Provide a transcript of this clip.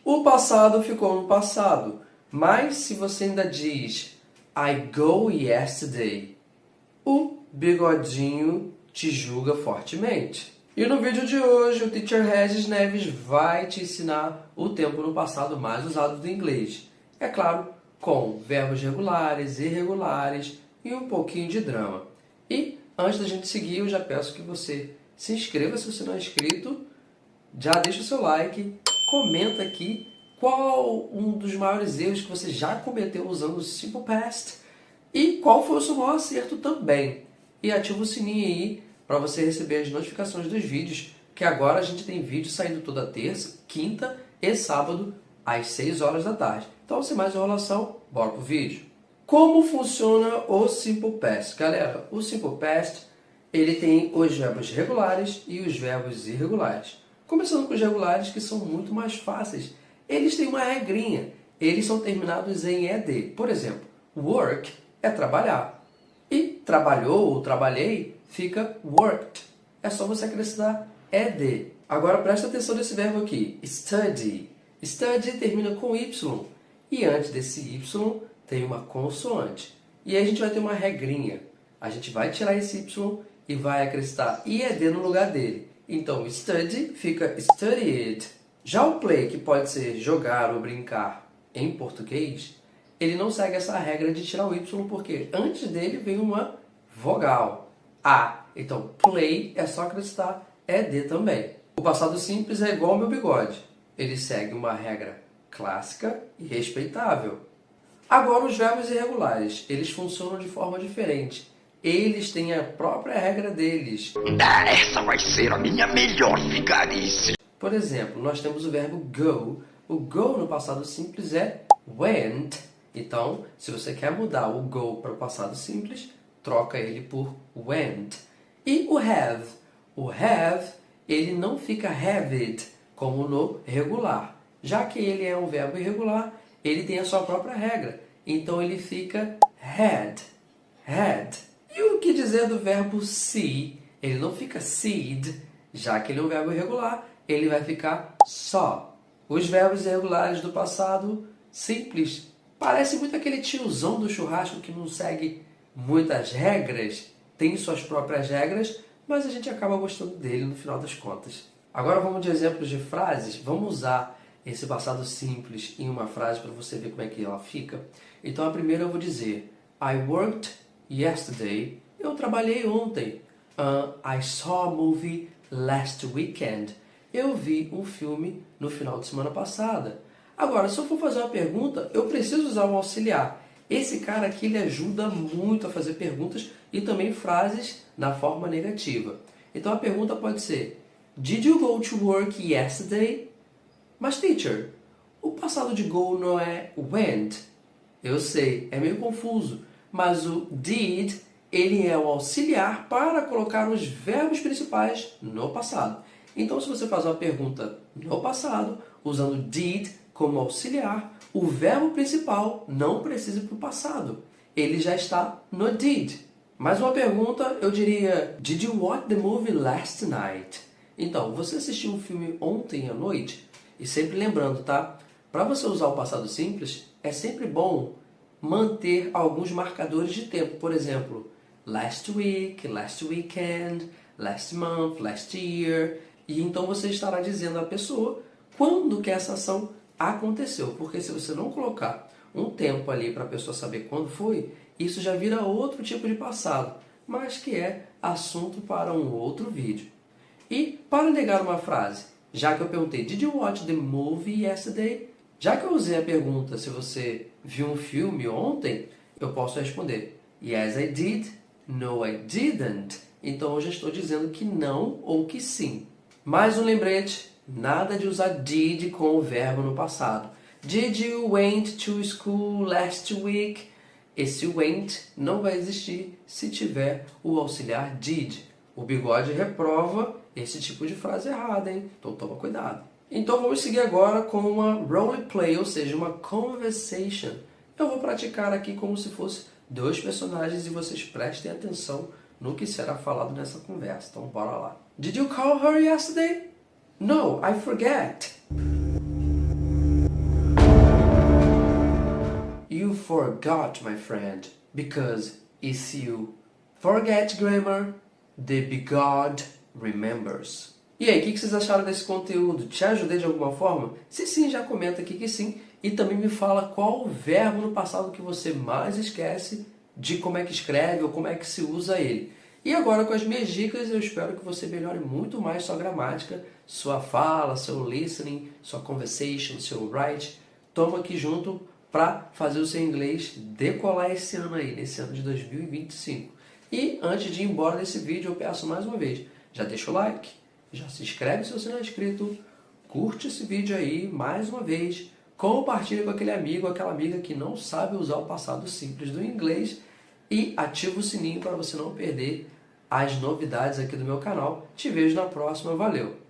O passado ficou no passado, mas se você ainda diz I go yesterday, o bigodinho te julga fortemente. E no vídeo de hoje, o Teacher Regis Neves vai te ensinar o tempo no passado mais usado do inglês. É claro, com verbos regulares, irregulares e um pouquinho de drama. E antes da gente seguir, eu já peço que você se inscreva se você não é inscrito, já deixa o seu like, comenta aqui qual um dos maiores erros que você já cometeu usando o Simple Past e qual foi o seu maior acerto também. E ativa o sininho aí para você receber as notificações dos vídeos, que agora a gente tem vídeo saindo toda terça, quinta e sábado, às 6 horas da tarde. Então, sem mais enrolação, bora pro vídeo. Como funciona o Simple Past? Galera, o Simple Past, ele tem os verbos regulares e os verbos irregulares. Começando com os regulares, que são muito mais fáceis. Eles têm uma regrinha. Eles são terminados em ED. Por exemplo, work é trabalhar. E trabalhou ou trabalhei fica worked. É só você acrescentar ED. Agora presta atenção nesse verbo aqui, study. Study termina com Y. E antes desse Y tem uma consoante. E aí a gente vai ter uma regrinha. A gente vai tirar esse Y e vai acrescentar IED no lugar dele. Então, study fica studied. Já o play, que pode ser jogar ou brincar em português, ele não segue essa regra de tirar o Y, porque antes dele vem uma vogal, A. Então, play é só acrescentar ED também. O passado simples é igual ao meu bigode. Ele segue uma regra clássica e respeitável. Agora, os verbos irregulares, eles funcionam de forma diferente. Eles têm a própria regra deles. Essa vai ser a minha melhor vigarice. Por exemplo, nós temos o verbo go. O go no passado simples é went. Então, se você quer mudar o go para o passado simples, troca ele por went. E o have? O have, ele não fica haved, como no regular. Já que ele é um verbo irregular, ele tem a sua própria regra. Então, ele fica had. Had. E o que dizer do verbo see? Ele não fica seed, já que ele é um verbo irregular, ele vai ficar saw. Os verbos irregulares do passado simples parece muito aquele tiozão do churrasco que não segue muitas regras, tem suas próprias regras, mas a gente acaba gostando dele no final das contas. Agora vamos de exemplos de frases. Vamos usar esse passado simples em uma frase para você ver como é que ela fica. Então a primeira eu vou dizer I worked yesterday. Eu trabalhei ontem. I saw a movie last weekend. Eu vi um filme no final de semana passada. Agora, se eu for fazer uma pergunta, eu preciso usar um auxiliar. Esse cara aqui, ele ajuda muito a fazer perguntas e também frases na forma negativa. Então a pergunta pode ser Did you go to work yesterday? Mas teacher, o passado de go não é went? Eu sei, é meio confuso. Mas o did, ele é o auxiliar para colocar os verbos principais no passado. Então, se você faz uma pergunta no passado, usando did como auxiliar, o verbo principal não precisa ir para o passado. Ele já está no did. Mais uma pergunta, eu diria, Did you watch the movie last night? Então, você assistiu um filme ontem à noite? E sempre lembrando, tá? Para você usar o passado simples, é sempre bom manter alguns marcadores de tempo. Por exemplo, last week, last weekend, last month, last year. E então você estará dizendo à pessoa quando que essa ação aconteceu. Porque se você não colocar um tempo ali para a pessoa saber quando foi, isso já vira outro tipo de passado, mas que é assunto para um outro vídeo. E para negar uma frase, já que eu perguntei Did you watch the movie yesterday? Já que eu usei a pergunta se você viu um filme ontem, eu posso responder Yes, I did. No, I didn't. Então eu já estou dizendo que não ou que sim. Mais um lembrete, nada de usar did com o verbo no passado. Did you went to school last week? Esse went não vai existir se tiver o auxiliar did. O bigode reprova esse tipo de frase errada, hein? Então toma cuidado. Então vamos seguir agora com uma roleplay, ou seja, uma conversation. Eu vou praticar aqui como se fosse dois personagens e vocês prestem atenção no que será falado nessa conversa. Então bora lá. Did you call her yesterday? No, I forget. forgot, my friend, because if you forget grammar, the big God remembers. E aí, o que vocês acharam desse conteúdo? Te ajudei de alguma forma? Se sim, já comenta aqui que sim. E também me fala qual o verbo no passado que você mais esquece de como é que escreve ou como é que se usa ele. E agora com as minhas dicas, eu espero que você melhore muito mais sua gramática, sua fala, seu listening, sua conversation, seu write. Tamo aqui junto para fazer o seu inglês decolar esse ano aí, nesse ano de 2025. E antes de ir embora desse vídeo, eu peço mais uma vez, já deixa o like, já se inscreve se você não é inscrito, curte esse vídeo aí mais uma vez, compartilha com aquele amigo, aquela amiga que não sabe usar o passado simples do inglês e ativa o sininho para você não perder as novidades aqui do meu canal. Te vejo na próxima, valeu!